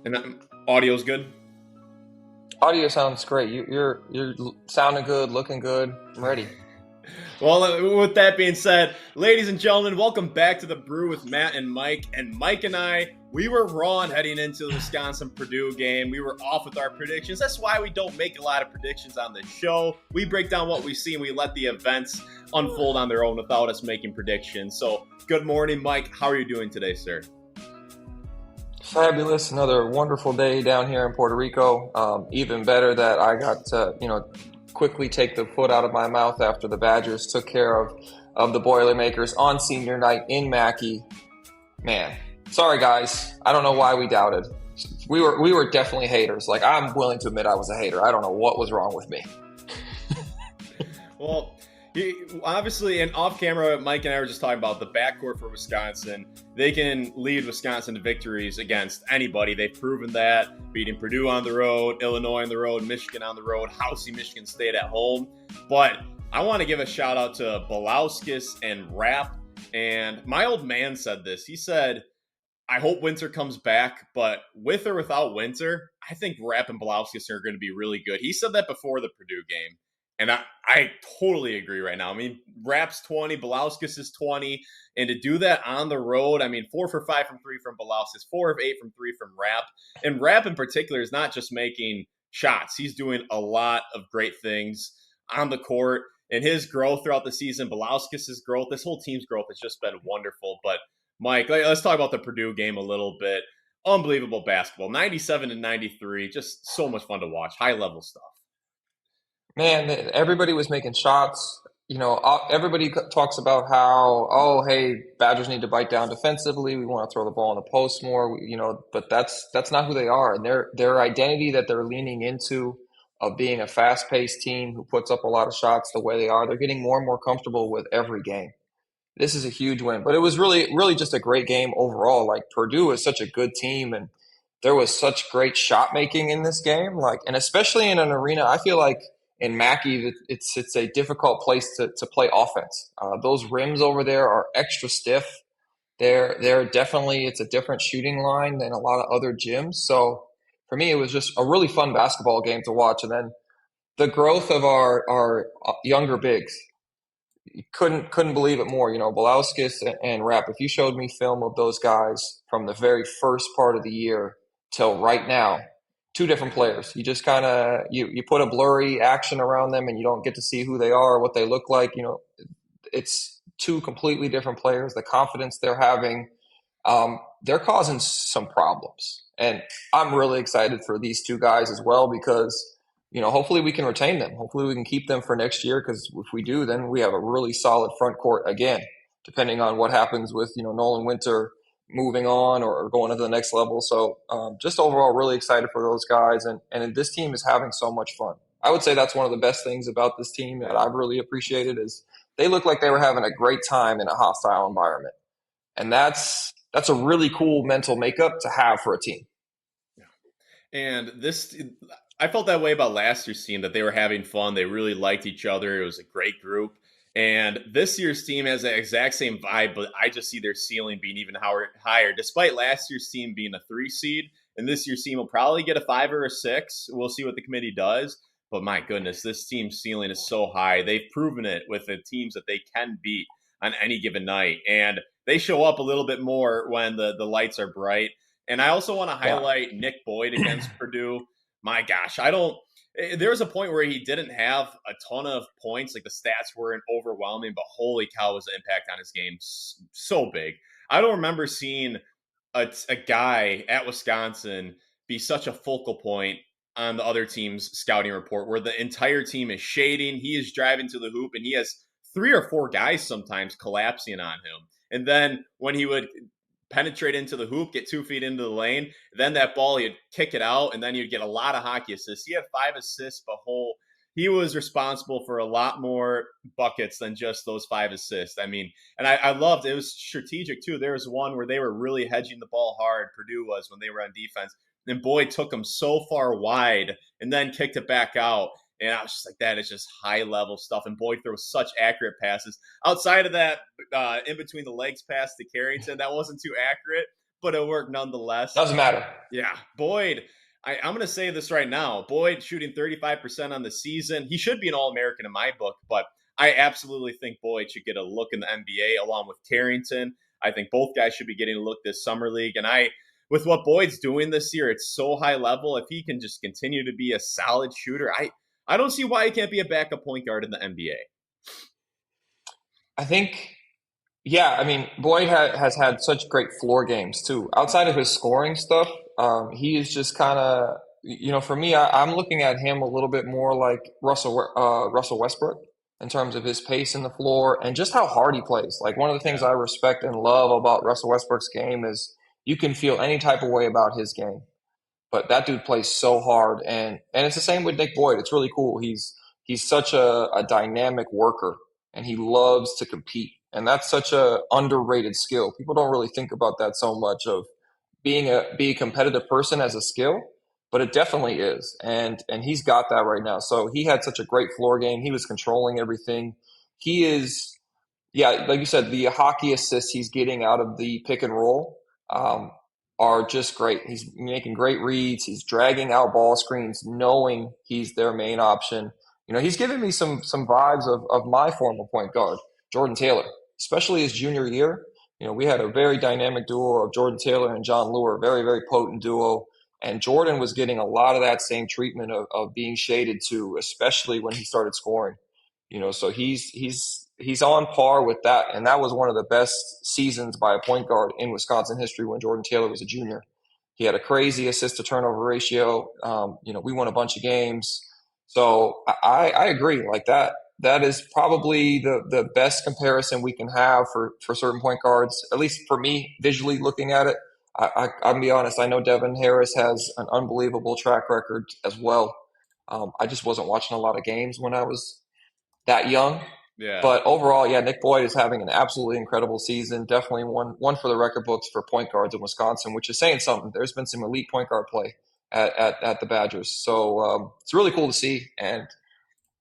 And audio's good. Audio sounds great. You're sounding good, looking good. I'm ready. Well, with that being said, ladies and gentlemen, welcome back to the Brew with Matt and Mike. And Mike and I, we were wrong heading into the Wisconsin Purdue game. We were off with our predictions. That's why we don't make a lot of predictions on the show. We break down what we see and we let the events unfold on their own without us making predictions. So, good morning, Mike. How are you doing today, sir? Fabulous. Another wonderful day down here in Puerto Rico. Even better that I got to, quickly take the foot out of my mouth after the Badgers took care of the Boilermakers on senior night in Mackey. Man, sorry guys. I don't know why we doubted. We were definitely haters. Like, I'm willing to admit I was a hater. I don't know what was wrong with me. Well, obviously, and off camera, Mike and I were just talking about the backcourt for Wisconsin. They can lead Wisconsin to victories against anybody. They've proven that, beating Purdue on the road, Illinois on the road, Michigan on the road, housing Michigan State at home. But I want to give a shout out to Belauskas and Rapp. And my old man said this. He said, I hope Winter comes back, but with or without Winter, I think Rapp and Belauskas are going to be really good. He said that before the Purdue game. And I totally agree right now. I mean, Rapp's 20, Belauskas is 20. And to do that on the road, I mean, 4 for 5 from three from Belauskas, 4 of 8 from three from Rapp. And Rapp in particular is not just making shots, he's doing a lot of great things on the court. And his growth throughout the season, Belauskas' growth, this whole team's growth has just been wonderful. But Mike, let's talk about the Purdue game a little bit. Unbelievable basketball. 97 and 93. Just so much fun to watch. High level stuff. Man, everybody was making shots. Everybody talks about how, oh, hey, Badgers need to bite down defensively. We want to throw the ball in the post more. But that's not who they are, and their identity that they're leaning into of being a fast-paced team who puts up a lot of shots the way they are. They're getting more and more comfortable with every game. This is a huge win, but it was really, really just a great game overall. Like, Purdue is such a good team, and there was such great shot making in this game. Like, and especially in an arena, I feel like in Mackey, it's a difficult place to play offense. Those rims over there are extra stiff. They're definitely, it's a different shooting line than a lot of other gyms. So for me, it was just a really fun basketball game to watch. And then the growth of our younger bigs, couldn't believe it more. Belauskas and Rapp. If you showed me film of those guys from the very first part of the year till right now, two different players. You just kind of you put a blurry action around them, and you don't get to see who they are, what they look like. It's two completely different players. The confidence they're having, they're causing some problems, and I'm really excited for these two guys as well because hopefully we can retain them. Hopefully we can keep them for next year because if we do, then we have a really solid front court again, depending on what happens with, Nolan Winter moving on or going to the next level. So just overall, really excited for those guys. And this team is having so much fun. I would say that's one of the best things about this team that I've really appreciated is they look like they were having a great time in a hostile environment. And that's a really cool mental makeup to have for a team. And this, I felt that way about last year's team, that they were having fun. They really liked each other. It was a great group. And this year's team has the exact same vibe, but I just see their ceiling being even higher. Despite last year's team being a 3 seed, and this year's team will probably get a 5 or a 6. We'll see what the committee does. But my goodness, this team's ceiling is so high. They've proven it with the teams that they can beat on any given night. And they show up a little bit more when the lights are bright. And I also want to Yeah. highlight Nick Boyd against Purdue. My gosh, I don't. There was a point where he didn't have a ton of points, like the stats weren't overwhelming, but holy cow, was the impact on his game so big. I don't remember seeing a guy at Wisconsin be such a focal point on the other team's scouting report, where the entire team is shading. He is driving to the hoop, and he has 3 or 4 guys sometimes collapsing on him. And then when he would penetrate into the hoop, get 2 feet into the lane. Then that ball, he'd kick it out, and then you'd get a lot of hockey assists. He had 5 assists, but he was responsible for a lot more buckets than just those 5 assists. I mean, and I loved it. It was strategic too. There was one where they were really hedging the ball hard. Purdue was when they were on defense. And Boyd took them so far wide and then kicked it back out. And I was just like, that is just high level stuff. And Boyd throws such accurate passes. Outside of that, in between the legs pass to Carrington, that wasn't too accurate. but it'll work nonetheless. Doesn't matter. Yeah, Boyd. I'm going to say this right now. Boyd shooting 35% on the season. He should be an All-American in my book, but I absolutely think Boyd should get a look in the NBA along with Carrington. I think both guys should be getting a look this summer league. And with what Boyd's doing this year, it's so high level. If he can just continue to be a solid shooter, I don't see why he can't be a backup point guard in the NBA. I think, yeah, I mean, Boyd has had such great floor games too. Outside of his scoring stuff, he is just kind of, for me, I'm looking at him a little bit more like Russell Westbrook in terms of his pace in the floor and just how hard he plays. Like one of the things Yeah. I respect and love about Russell Westbrook's game is you can feel any type of way about his game. But that dude plays so hard, and it's the same with Nick Boyd. It's really cool. He's such a dynamic worker, and he loves to compete, and that's such a underrated skill. People don't really think about that so much of be a competitive person as a skill, but it definitely is, and he's got that right now. So he had such a great floor game. He was controlling everything. He is yeah, like you said, the hockey assists he's getting out of the pick and roll um, are just great. He's making great reads. He's dragging out ball screens, knowing he's their main option. He's giving me some vibes of my former point guard, Jordan Taylor, especially his junior year. We had a very dynamic duo of Jordan Taylor and John Lure, very, very potent duo. And Jordan was getting a lot of that same treatment of being shaded to, especially when he started scoring. So he's on par with that, and that was one of the best seasons by a point guard in Wisconsin history when Jordan Taylor was a junior. He had a crazy assist to turnover ratio. We won a bunch of games, so I agree. Like that, that is probably the best comparison we can have for certain point guards. At least for me, visually looking at it, I'm gonna be honest. I know Devin Harris has an unbelievable track record as well. I just wasn't watching a lot of games when I was that young. Yeah. But overall, yeah, Nick Boyd is having an absolutely incredible season. Definitely one for the record books for point guards in Wisconsin, which is saying something. There's been some elite point guard play at the Badgers, so it's really cool to see. And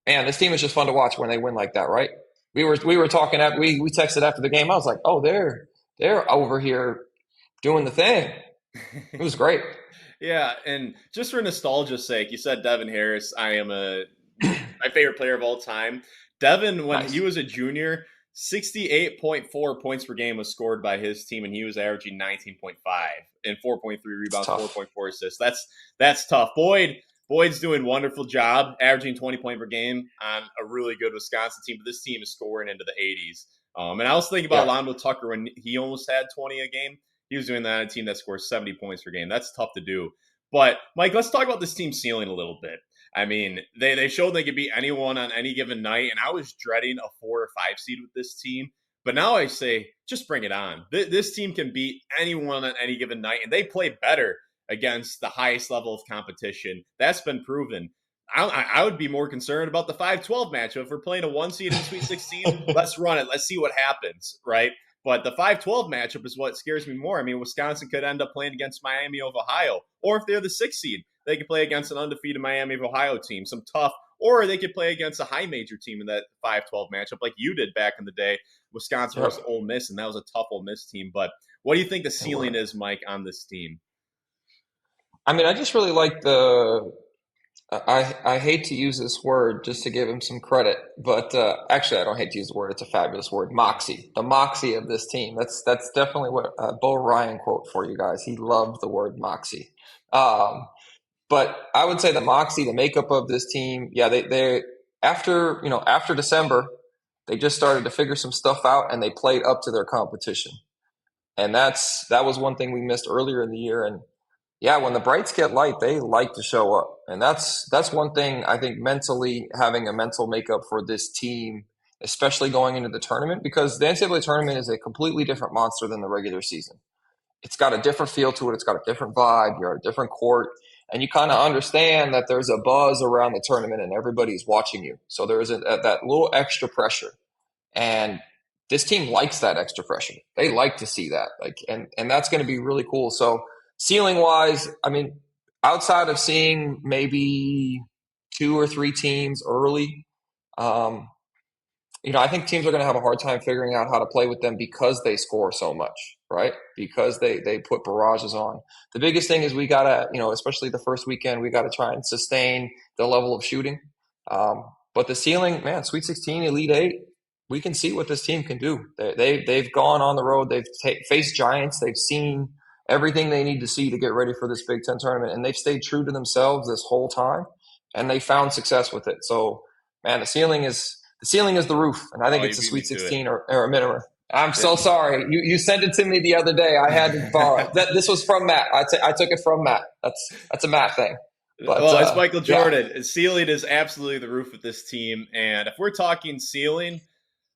man, this team is just fun to watch when they win like that, right? We were talking after we texted after the game. I was like, oh, they're over here doing the thing. It was great. Yeah, and just for nostalgia's sake, you said Devin Harris. I am my favorite player of all time. Devin, when he Nice was a junior, 68.4 points per game was scored by his team, and he was averaging 19.5 and 4.3 it's rebounds, tough. 4.4 assists. That's tough. Boyd's doing a wonderful job, averaging 20 points per game on a really good Wisconsin team, but this team is scoring into the 80s. And I was thinking about Yeah, Londo Tucker when he almost had 20 a game. He was doing that on a team that scores 70 points per game. That's tough to do. But, Mike, let's talk about this team ceiling a little bit. I mean, they showed they could beat anyone on any given night, and I was dreading a 4 or 5 seed with this team. But now I say, just bring it on. This team can beat anyone on any given night, and they play better against the highest level of competition. That's been proven. I would be more concerned about the 5-12 matchup. If we're playing a 1 seed in Sweet 16, let's run it. Let's see what happens, right? But the 5-12 matchup is what scares me more. I mean, Wisconsin could end up playing against Miami of Ohio, or if they're the 6 seed, they could play against an undefeated Miami of Ohio team, some tough, or they could play against a high major team in that 5-12 matchup, like you did back in the day, Wisconsin yep, versus Ole Miss, and that was a tough Ole Miss team. But what do you think the they ceiling were. is, Mike, on this team? I mean, I just really like the I hate to use this word just to give him some credit, but actually, I don't hate to use the word. It's a fabulous word, moxie. The moxie of this team. That's definitely what Bo Ryan quote for you guys. He loved the word moxie. Um, but I would say the moxie, the makeup of this team. Yeah, they after December, they just started to figure some stuff out and they played up to their competition. And that was one thing we missed earlier in the year. And yeah, when the brights get light, they like to show up. And that's one thing I think mentally having a mental makeup for this team, especially going into the tournament, because the NCAA tournament is a completely different monster than the regular season. It's got a different feel to it, it's got a different vibe, you're at a different court, and you kind of understand that there's a buzz around the tournament and everybody's watching you. So there's that little extra pressure. And this team likes that extra pressure. They like to see that. And that's going to be really cool. So ceiling wise, I mean, outside of seeing maybe 2 or 3 teams early, I think teams are going to have a hard time figuring out how to play with them because they score so much. right? Because they put barrages on. The biggest thing is we gotta, especially the first weekend, we gotta try and sustain the level of shooting. But the ceiling, man, Sweet 16, Elite Eight, we can see what this team can do. They've gone on the road, they've faced giants, they've seen everything they need to see to get ready for this Big Ten tournament, and they've stayed true to themselves this whole time, and they found success with it. So, man, the roof, and I think Oh, you it's a beat me Sweet to it. 16 or a minimum. I'm Yeah. so sorry. You sent it to me the other day. I had to borrow it. This was from Matt. I took it from Matt. That's a Matt thing. But Well, it's Michael yeah, Jordan. Ceiling is absolutely the roof of this team. And if we're talking ceiling,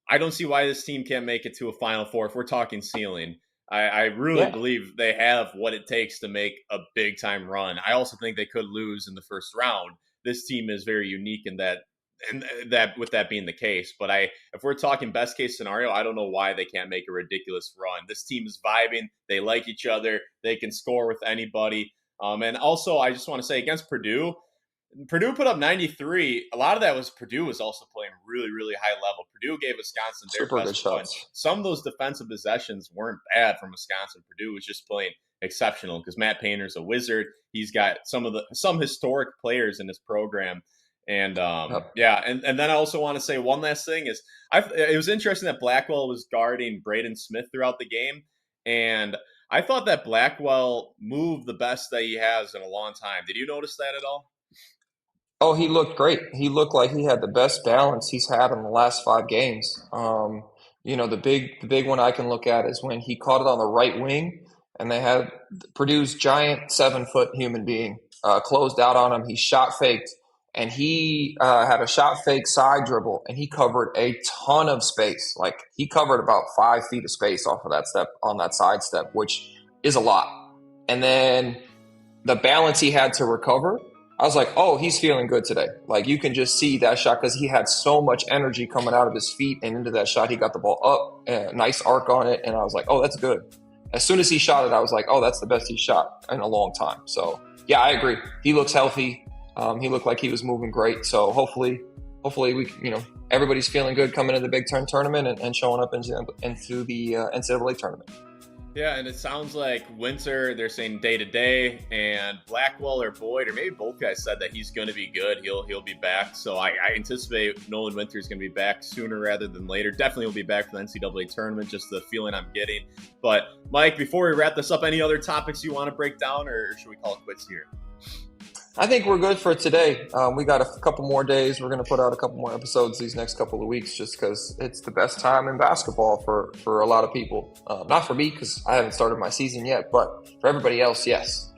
I don't see why this team can't make it to a Final Four. If we're talking ceiling, I really yeah. believe they have what it takes to make a big time run. I also think they could lose in the first round. This team is very unique in that, and that with that being the case. But if we're talking best case scenario, I don't know why they can't make a ridiculous run. This team is vibing. They like each other. They can score with anybody. And also, I just want to say against Purdue, Purdue put up 93. A lot of that was Purdue was also playing really, really high level. Purdue gave Wisconsin their Super good best shots. punch. Some of those defensive possessions weren't bad from Wisconsin. Purdue was just playing exceptional because Matt Painter's a wizard. He's got some historic players in his program. And Yep. yeah, and then I also want to say one last thing is it was interesting that Blackwell was guarding Braden Smith throughout the game. And I thought that Blackwell moved the best that he has in a long time. Did you notice that at all? Oh, he looked great. He looked like he had the best balance he's had in the last 5 games. The big one I can look at is when he caught it on the right wing, and they had Purdue's giant 7-foot human being closed out on him. He shot faked, and he had a shot fake side dribble, and he covered a ton of space. Like he covered about 5 feet of space off of that step on that side step, which is a lot. And then the balance he had to recover, I was like, oh, he's feeling good today. Like you can just see that shot because he had so much energy coming out of his feet and into that shot. He got the ball up, and nice arc on it, and I was like, oh, that's good. As soon as he shot it, I was like, oh, that's the best he's shot in a long time. So yeah, I agree. He looks healthy. He looked like he was moving great. So hopefully we, everybody's feeling good coming into the Big Ten tournament and showing up into the NCAA tournament. Yeah, and it sounds like Winter, they're saying day to day, and Blackwell or Boyd, or maybe both guys said that he's going to be good. He'll be back. So I anticipate Nolan Winter is going to be back sooner rather than later. Definitely will be back for the NCAA tournament, just the feeling I'm getting. But Mike, before we wrap this up, any other topics you want to break down, or should we call it quits here? I think we're good for today. We got a couple more days. We're going to put out a couple more episodes these next couple of weeks just because it's the best time in basketball for a lot of people. Not for me because I haven't started my season yet, but for everybody else, yes.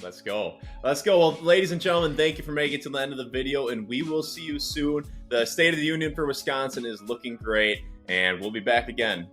Let's go. Let's go. Well, ladies and gentlemen, thank you for making it to the end of the video, and we will see you soon. The State of the Union for Wisconsin is looking great, and we'll be back again.